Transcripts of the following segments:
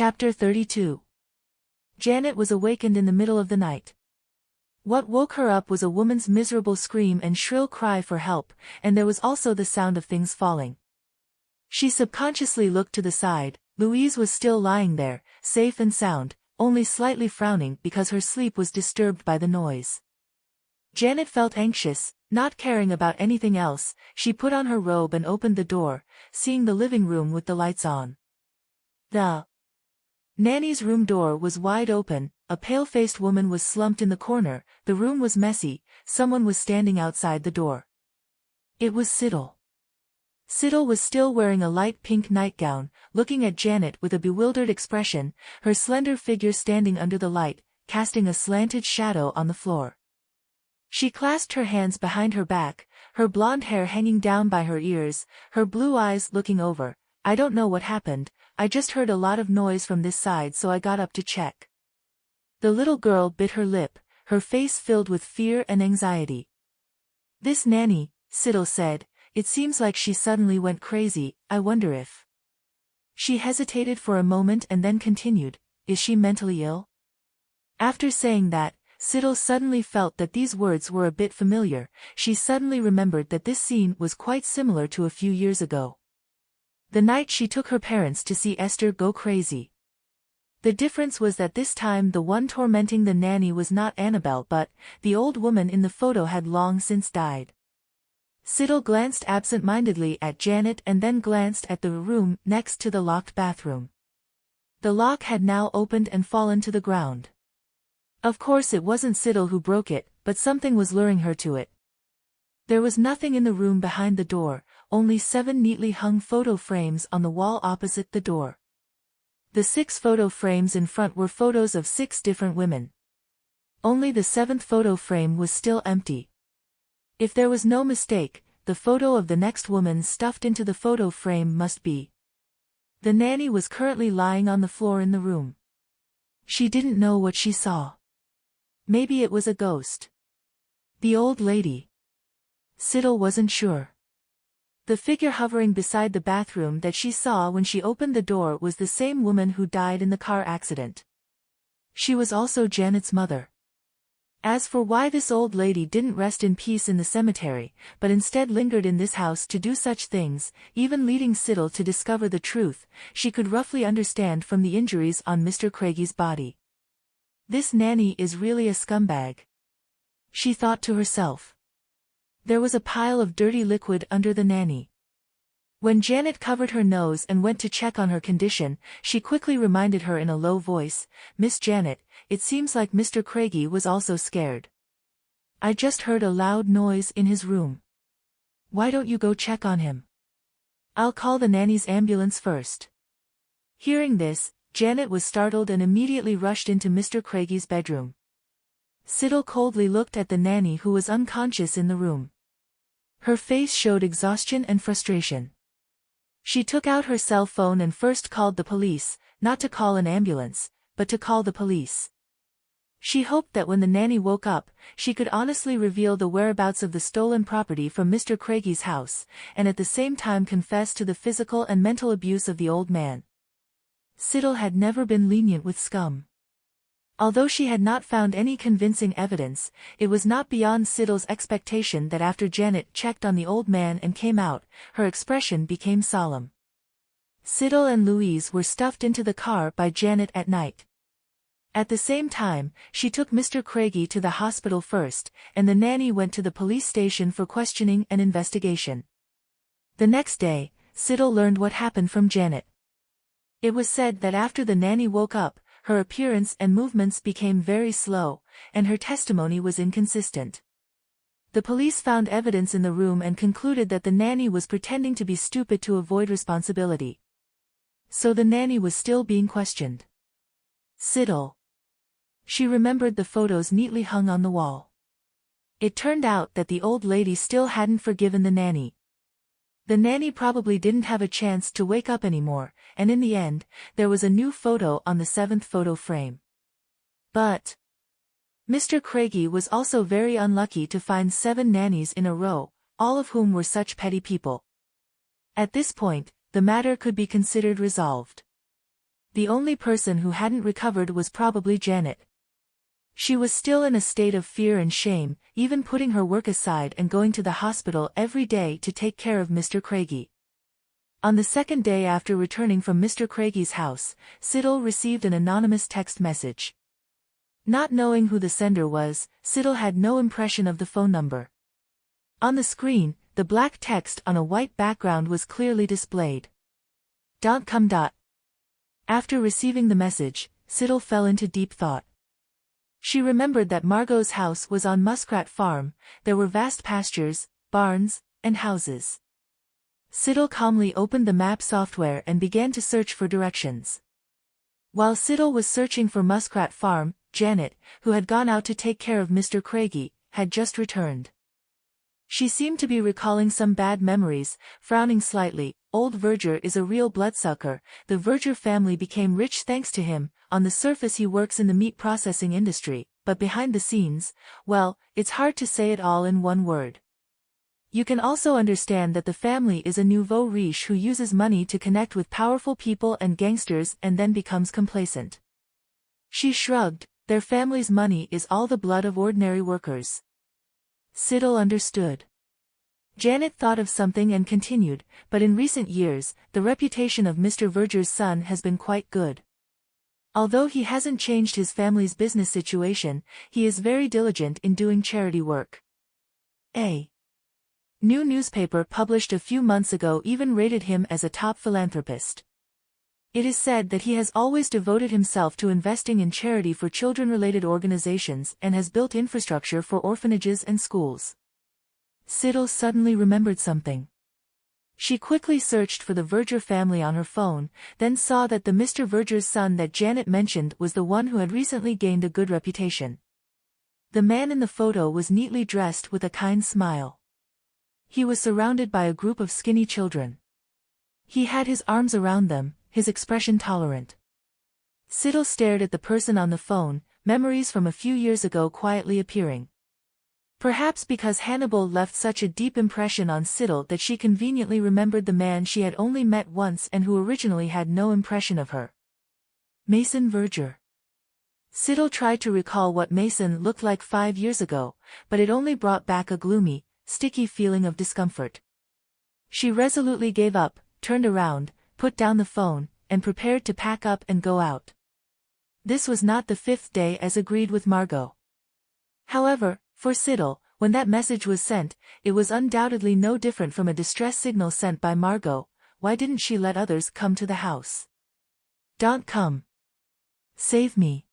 Chapter 32. Janet was awakened in the middle of the night. What woke her up was a woman's miserable scream and shrill cry for help, and there was also the sound of things falling. She subconsciously looked to the side. Louise was still lying there, safe and sound, only slightly frowning because her sleep was disturbed by the noise. Janet felt anxious, not caring about anything else. She put on her robe and opened the door, seeing the living room with the lights on. The nanny's room door was wide open. A pale-faced woman was slumped in the corner. The room was messy. Someone was standing outside the door. It was Siddle. Siddle was still wearing a light pink nightgown, looking at Janet with a bewildered expression, her slender figure standing under the light, casting a slanted shadow on the floor. She clasped her hands behind her back, her blonde hair hanging down by her ears, her blue eyes looking over. "I don't know what happened, I just heard a lot of noise from this side, so I got up to check." The little girl bit her lip, her face filled with fear and anxiety. "This nanny," Siddle said, "it seems like she suddenly went crazy. I wonder if..." She hesitated for a moment and then continued, "Is she mentally ill?" After saying that, Siddle suddenly felt that these words were a bit familiar. She suddenly remembered that this scene was quite similar to a few years ago. The night she took her parents to see Esther go crazy. The difference was that this time the one tormenting the nanny was not Annabelle, but the old woman in the photo had long since died. Siddle glanced absent-mindedly at Janet and then glanced at the room next to the locked bathroom. The lock had now opened and fallen to the ground. Of course it wasn't Siddle who broke it, but something was luring her to it. There was nothing in the room behind the door, only 7 neatly hung photo frames on the wall opposite the door. The 6 photo frames in front were photos of 6 different women. Only the 7th photo frame was still empty. If there was no mistake, the photo of the next woman stuffed into the photo frame must be. The nanny was currently lying on the floor in the room. She didn't know what she saw. Maybe it was a ghost. The old lady. Siddle wasn't sure. The figure hovering beside the bathroom that she saw when she opened the door was the same woman who died in the car accident. She was also Janet's mother. As for why this old lady didn't rest in peace in the cemetery, but instead lingered in this house to do such things, even leading Siddle to discover the truth, she could roughly understand from the injuries on Mr. Craigie's body. This nanny is really a scumbag, she thought to herself. There was a pile of dirty liquid under the nanny. When Janet covered her nose and went to check on her condition, she quickly reminded her in a low voice, "Miss Janet, it seems like Mr. Craigie was also scared. I just heard a loud noise in his room. Why don't you go check on him? I'll call the nanny's ambulance first." Hearing this, Janet was startled and immediately rushed into Mr. Craigie's bedroom. Siddle coldly looked at the nanny who was unconscious in the room. Her face showed exhaustion and frustration. She took out her cell phone and first called the police, not to call an ambulance, but to call the police. She hoped that when the nanny woke up, she could honestly reveal the whereabouts of the stolen property from Mr. Craigie's house, and at the same time confess to the physical and mental abuse of the old man. Siddle had never been lenient with scum. Although she had not found any convincing evidence, it was not beyond Siddle's expectation that after Janet checked on the old man and came out, her expression became solemn. Siddle and Louise were stuffed into the car by Janet at night. At the same time, she took Mr. Craigie to the hospital first, and the nanny went to the police station for questioning and investigation. The next day, Siddle learned what happened from Janet. It was said that after the nanny woke up, her appearance and movements became very slow, and her testimony was inconsistent. The police found evidence in the room and concluded that the nanny was pretending to be stupid to avoid responsibility. So the nanny was still being questioned. Siddle. She remembered the photos neatly hung on the wall. It turned out that the old lady still hadn't forgiven the nanny. The nanny probably didn't have a chance to wake up anymore, and in the end, there was a new photo on the 7th photo frame. But Mr. Craigie was also very unlucky to find 7 nannies in a row, all of whom were such petty people. At this point, the matter could be considered resolved. The only person who hadn't recovered was probably Janet. She was still in a state of fear and shame, even putting her work aside and going to the hospital every day to take care of Mr. Craigie. On the second day after returning from Mr. Craigie's house, Siddle received an anonymous text message. Not knowing who the sender was, Siddle had no impression of the phone number. On the screen, the black text on a white background was clearly displayed. .com. After receiving the message, Siddle fell into deep thought. She remembered that Margot's house was on Muskrat Farm. There were vast pastures, barns, and houses. Siddle calmly opened the map software and began to search for directions. While Siddle was searching for Muskrat Farm, Janet, who had gone out to take care of Mr. Craigie, had just returned. She seemed to be recalling some bad memories, frowning slightly. Old Verger is a real bloodsucker. The Verger family became rich thanks to him. On the surface he works in the meat processing industry, but behind the scenes, well, it's hard to say it all in one word. You can also understand that the family is a nouveau riche who uses money to connect with powerful people and gangsters and then becomes complacent. She shrugged. Their family's money is all the blood of ordinary workers. Siddle understood. Janet thought of something and continued, but in recent years, the reputation of Mr. Verger's son has been quite good. Although he hasn't changed his family's business situation, he is very diligent in doing charity work. A new newspaper published a few months ago even rated him as a top philanthropist. It is said that he has always devoted himself to investing in charity for children-related organizations and has built infrastructure for orphanages and schools. Siddle suddenly remembered something. She quickly searched for the Verger family on her phone, then saw that the Mr. Verger's son that Janet mentioned was the one who had recently gained a good reputation. The man in the photo was neatly dressed with a kind smile. He was surrounded by a group of skinny children. He had his arms around them, his expression tolerant. Siddle stared at the person on the phone, memories from a few years ago quietly appearing. Perhaps because Hannibal left such a deep impression on Siddle that she conveniently remembered the man she had only met once and who originally had no impression of her. Mason Verger. Siddle tried to recall what Mason looked like 5 years ago, but it only brought back a gloomy, sticky feeling of discomfort. She resolutely gave up, turned around, put down the phone, and prepared to pack up and go out. This was not the 5th day as agreed with Margot. However, for Siddle, when that message was sent, it was undoubtedly no different from a distress signal sent by Margot. Why didn't she let others come to the house? Come. Save me.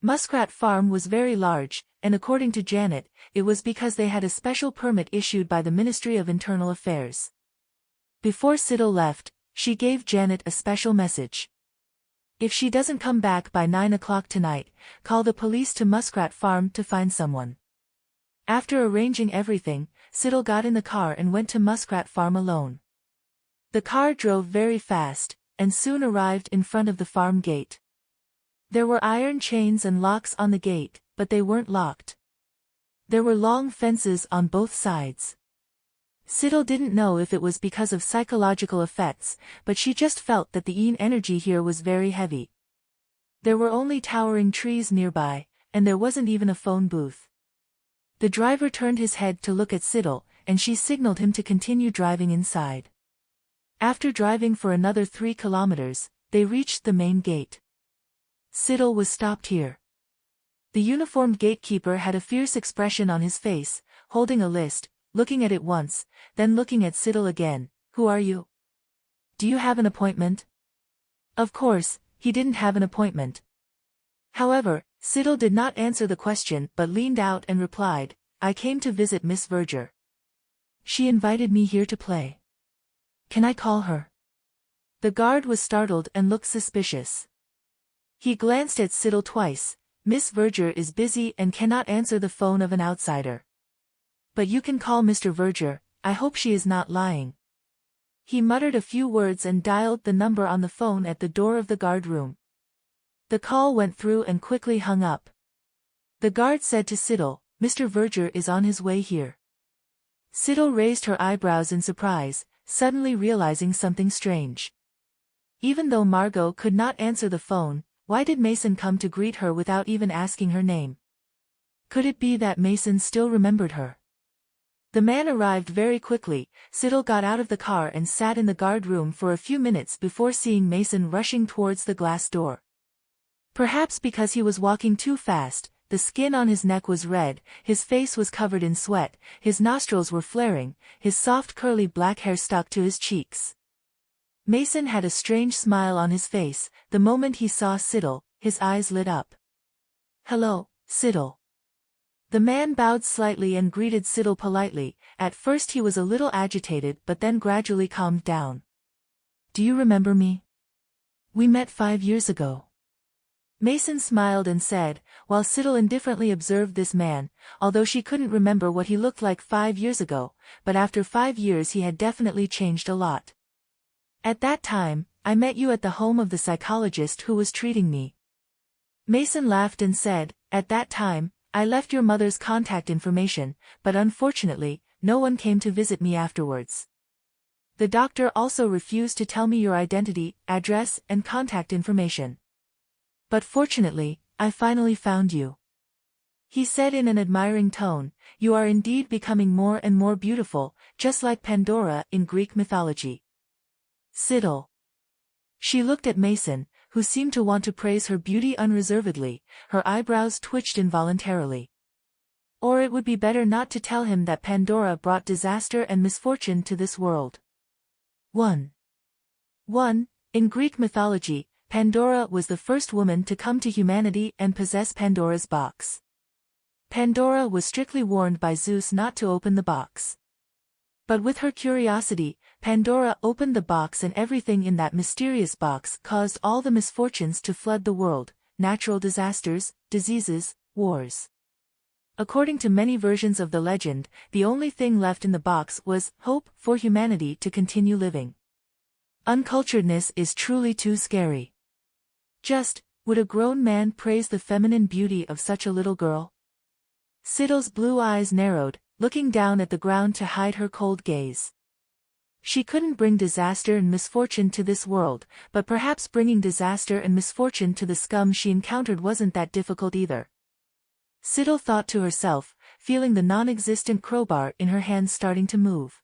Muskrat Farm was very large, and according to Janet, it was because they had a special permit issued by the Ministry of Internal Affairs. Before Siddle left, she gave Janet a special message. If she doesn't come back by 9 o'clock tonight, call the police to Muskrat Farm to find someone. After arranging everything, Siddle got in the car and went to Muskrat Farm alone. The car drove very fast, and soon arrived in front of the farm gate. There were iron chains and locks on the gate, but they weren't locked. There were long fences on both sides. Siddle didn't know if it was because of psychological effects, but she just felt that the energy here was very heavy. There were only towering trees nearby, and there wasn't even a phone booth. The driver turned his head to look at Siddle, and she signaled him to continue driving inside. After driving for another 3 kilometers, they reached the main gate. Siddle was stopped here. The uniformed gatekeeper had a fierce expression on his face, holding a list, looking at it once, then looking at Siddle again. Who are you? Do you have an appointment? Of course, he didn't have an appointment. However, Siddle did not answer the question but leaned out and replied, I came to visit Miss Verger. She invited me here to play. Can I call her? The guard was startled and looked suspicious. He glanced at Siddle twice. Miss Verger is busy and cannot answer the phone of an outsider. But you can call Mr. Verger. I hope she is not lying. He muttered a few words and dialed the number on the phone at the door of the guard room. The call went through and quickly hung up. The guard said to Siddle, Mr. Verger is on his way here. Siddle raised her eyebrows in surprise, suddenly realizing something strange. Even though Margot could not answer the phone, why did Mason come to greet her without even asking her name? Could it be that Mason still remembered her? The man arrived very quickly. Siddle got out of the car and sat in the guard room for a few minutes before seeing Mason rushing towards the glass door. Perhaps because he was walking too fast, the skin on his neck was red, his face was covered in sweat, his nostrils were flaring, his soft curly black hair stuck to his cheeks. Mason had a strange smile on his face. The moment he saw Siddle, his eyes lit up. "Hello, Siddle." The man bowed slightly and greeted Siddle politely. At first he was a little agitated but then gradually calmed down. "Do you remember me? We met 5 years ago." Mason smiled and said, while Siddle indifferently observed this man, although she couldn't remember what he looked like 5 years ago, but after 5 years he had definitely changed a lot. "At that time, I met you at the home of the psychologist who was treating me." Mason laughed and said, "At that time, I left your mother's contact information, but unfortunately, no one came to visit me afterwards. The doctor also refused to tell me your identity, address, and contact information. But fortunately, I finally found you." He said in an admiring tone, "You are indeed becoming more and more beautiful, just like Pandora in Greek mythology." "Siddle." She looked at Mason, who seemed to want to praise her beauty unreservedly. Her eyebrows twitched involuntarily. Or it would be better not to tell him that Pandora brought disaster and misfortune to this world. 1. In Greek mythology, Pandora was the first woman to come to humanity and possess Pandora's box. Pandora was strictly warned by Zeus not to open the box. But with her curiosity, Pandora opened the box, and everything in that mysterious box caused all the misfortunes to flood the world: natural disasters, diseases, wars. According to many versions of the legend, the only thing left in the box was hope for humanity to continue living. Unculturedness is truly too scary. Just, would a grown man praise the feminine beauty of such a little girl? Siddle's blue eyes narrowed, looking down at the ground to hide her cold gaze. She couldn't bring disaster and misfortune to this world, but perhaps bringing disaster and misfortune to the scum she encountered wasn't that difficult either. Siddle thought to herself, feeling the non-existent crowbar in her hand starting to move.